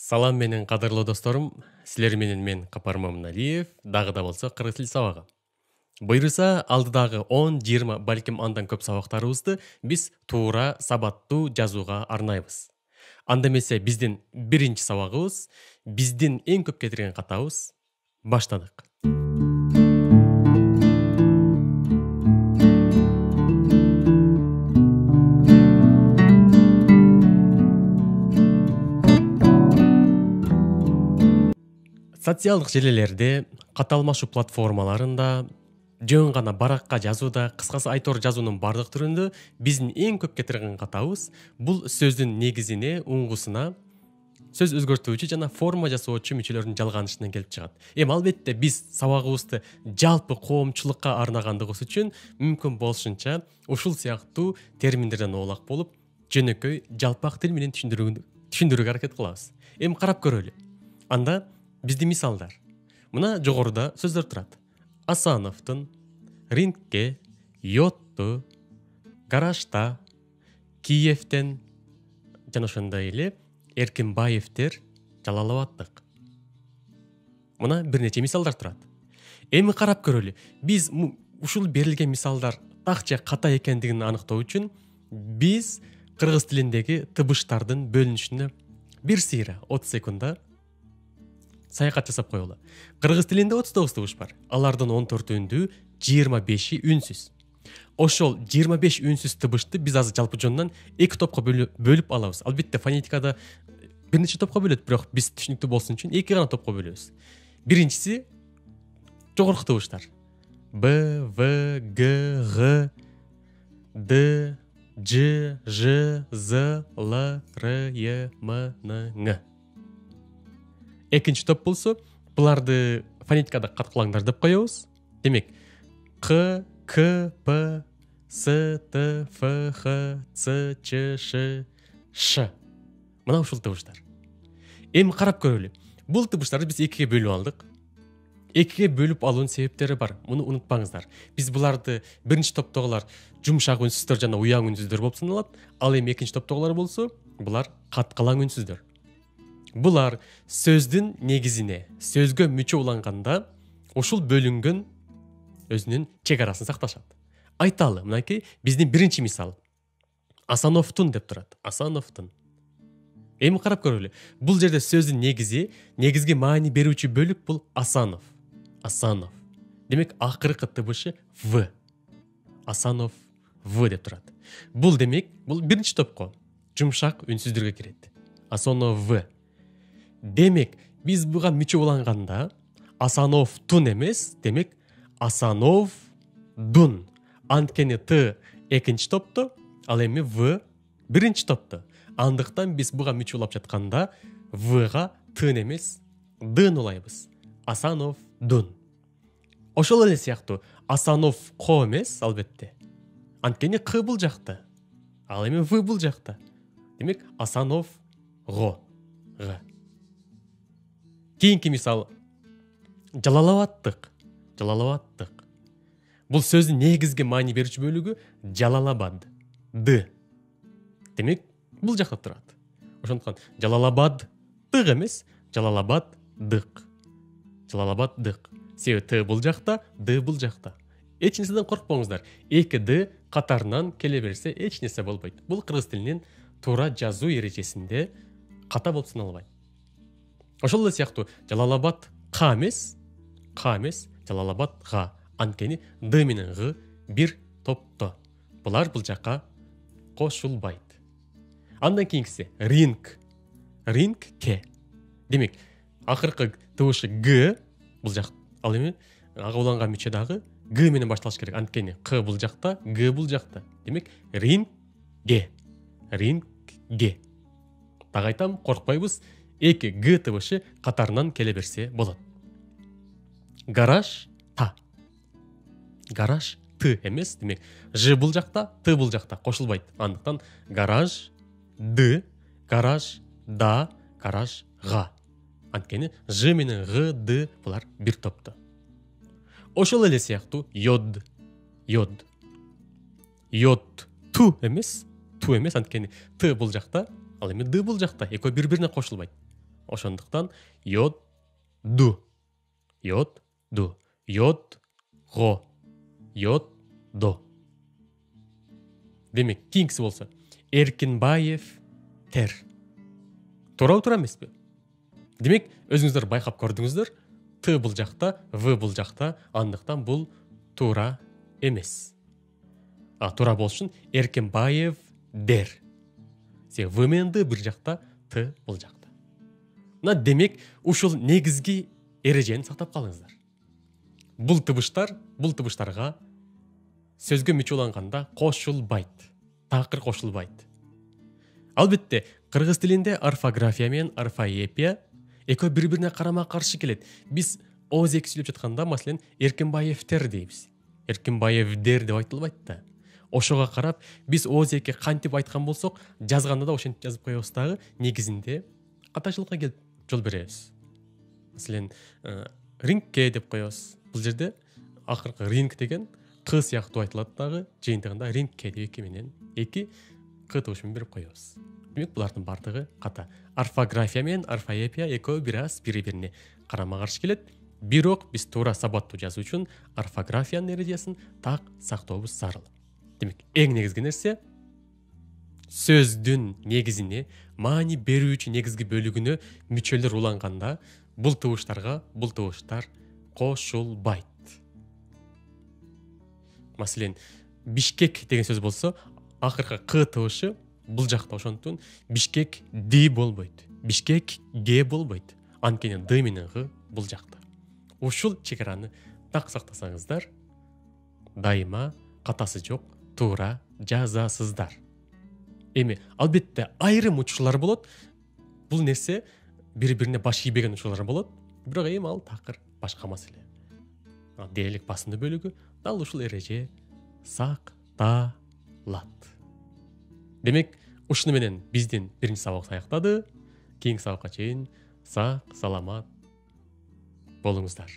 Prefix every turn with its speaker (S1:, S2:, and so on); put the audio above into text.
S1: Салам менен кадырлуу досторум, силер менен мен Капар Мамыналиев, дагы да болсо кыргыз тил сабагы. Буйруса алдыдагы 10-20, балким андан көп сабактарыбызды биз туура сабаттуу жазууга арнайбыз. Анда эмесе биздин биринчи сабагыбыз, биздин эң көп кетирген катабыз баштадык. Социалдык желелерде, кат алмашуу платформаларында, жөн гана баракка жазууда, кыскасы айтор жазуунун бардык түрүндө биздин эң көп кетирген катабыз бул сөздүн негизине, уңгусуна, сөз өзгөртүүчү жана форма жасоочу мүчөлөрдүн жалганышынан келип чыгат. Албетте биз сабагыбызды жалпы коомчулукка арнагандыгыбыз үчүн мүмкүн болушунча ушул сыяктуу терминдерден оолак болуп, жөнөкөй жалпак тил менен түшүндүрүүгө аракет кылабыз. Карап көрөлү. Анда биздин мисалдар. Мына жогоруда сөздөр турат. Асановдун, рингке, йотту, гаражда, Киевден жана ошондой эле Эркинбаевдер Жалалабадтык. Мына бир нече мисалдар турат. Карап көрөлү. Биз ушул берилген мисалдар так же ката экендигин аныктоо үчүн биз кыргыз тилиндеги тыбыштардын бөлүнүшүнө бир сыйра 30 секундда саякат жасап коелу. Кыргыз тилинде 39 тыбыш бар. Алардын 14-үндү 25-и үнсүз. Ошол 25 үнсүз тыбышты биз азыр жалпы жонунан 2 топко бөлүп алабыз. Албетте фонетикада бир нече топко бөлөт, бирок биз түшүнүктүү болсун үчүн 2 гана топко бөлөбүз. Биринчиси жогорку тыбыштар. Б, В, Г, Г, Д, Ж, Ж, З, Л, Р, Е, М, Н, Ң. Экинчи топ болсо, буларды фонетикада каткылаңдар деп коебуз. Демек, К, К, П, С, Т, Ф, Х, Ц, Ч, Ш, Ш. Мына ушул тыбыштар. Карап көрөлү. Бул тыбыштарды биз экиге бөлүп алдык. Экиге бөлүп алуунун себептери бар. Муну унутпаңыздар. Биз буларды биринчи топтогулар жумшак үнсүздөр жана уяң үнсүздөр болуп саналат. Ал эми экинчи топтогулар болсо, булар каткалаң үнсүздөр. Булар сөздүн негизине, сөзгө мүчө уланганда ушул бөлүнгөн өзүнүн чек арасын сакташат. Айталы, мынакей биздин биринчи мисал. Асановдун деп турат. Асановдун. Карап көрөлү. Бул жерде сөздүн негизги маани берүүчү бөлүк бул Асанов. Асанов. Демек акыркы тыбышы В. Асанов В деп турат. Бул демек, бул биринчи топко жумшак үнсүздөргө кирет. Асанов В. Демек, биз буга мүчө уланганда Асановдун эмес, демек Асановдун. Анткени Т экинчи топто, ал эми В биринчи топто. Андыктан биз буга мүчө улап жатканда В-га Т эмес, Д-ны улайбыз. Асановдун. Ошол эле сыяктуу Асановко эмес, албетте. Анткени К бул жакта. Ал эми В бул жакта. Демек Асановго. Г. Кийинки мисал. Жалалабадтык. Жалалабадтык. Бул сөздүн негизги маани берүүчү бөлүгү Жалалабад. Д. Демек, бул жакта турат. Ошондуктан Жалалабадтык эмес, Жалалабаддык. Жалалабаддык. Себеби Т бул жакта, Д бул жакта. Эч нерседен коркпоңуздар. Эки Д катарынан келе берсе эч нерсе болбойт. Бул кыргыз тилинин туура жазуу эрежесинде ката болуп саналбайт. Ошол эле сыяктуу Жалалабад К эмес, Жалалабад Г. Анткени Д менен Г бир топто. Булар бул жака кошулбайт. Андан кийинкиси ринг. Рингке. Демек, акыркы тыбышы Г бул жак. Ал эми ага уланган мүчө дагы Г менен башталыш керек. Анткени К бул жакта, Г бул жакта. Демек, рингге. Рингге. Так айтам, коркпойбуз. Эки Г тыбышы катарынан келе берсе болот. Гараж та. Гараж Т эмес, демек Ж бул жакта, Т бул жакта кошулбайт. Андыктан гараж Д, гараж да, гараж Га. Анткени Ж менен Г, Д булар бир топто. Ошол эле сыяктуу йод. Йод. Йод ту эмес, анткени Т бул жакта, ал эми Д бул жакта. Экөө бири-бирине кошулбайт. ошондуктан йод ду, йод ду, йод го, йод до. Демек кийинкиси болсо Эркинбаев тер. Туура эмеспи? Демек өзүңүздөр байкап көрдүңүздөр, Т бул жакта, В бул жакта, андыктан бул туура эмес. Туура болуш үчүн Эркинбаев дер. В менен Д бир жакта, Т бул жакта. Демек ушул негизги эрежени сактап калыңыздар. Бул тыбыштарга сөзгө мүчөлөнгөндө кошулбайт. Такыр кошулбайт. Албетте, кыргыз тилинде орфография менен орфоэпия экөө бири-бирине карама-каршы келет. Биз ооз-эки сүйлөп жатканда, маселен, Эркинбаевтер дейбиз. Эркинбаевдер деп айтылбайт да. Ошого карап, биз ооз-эки кантип айткан болсок, жазганда да ошентип жазып коебуз дагы, негизинде катачылыкка келип жол беребиз. Маселен, рингке деп коебуз. Бул жерде акыркы ринг деген Q сыяктуу айтылат дагы, жыйынтыгында рингке деп эки менен эки Q туушун берип коебуз. Демек, булардын бардыгы ката. Орфография менен орфоэпия экөө бир аз бири-бирине карама-каршы келет. Бирок биз туура сабаттуу жазуу үчүн орфографиянын эрежесин так сактообуз зарыл. Демек, эң негизги нерсе сөздүн негизине, маани берүүчү негизги бөлүгүнө мүчөлөр уланганда, бул тыбыштар кошулбайт. Маселен, Бишкек деген сөз болсо, акыркы Q тыбышы бул жакта ошондуктан Бишкек ди болбойт. Бишкек ге болбойт. Анткени Д менен Г бул жакта. Ушул чекараны так сактасаңыздар, дайыма катасы жок, туура жазасыздар. Эми, албетте, айрым учурлар болот. Бул нерсе бири-бирине баш ийбеген учурлар болот. Бирок эми ал такыр башка маселе. Дээрлик басымдуу бөлүгү дал ушул эреже сакталат. Демек, ушуну менен биздин биринчи сабак аяктады. Кийинки сабакка чейин сак, саламат болуңуздар.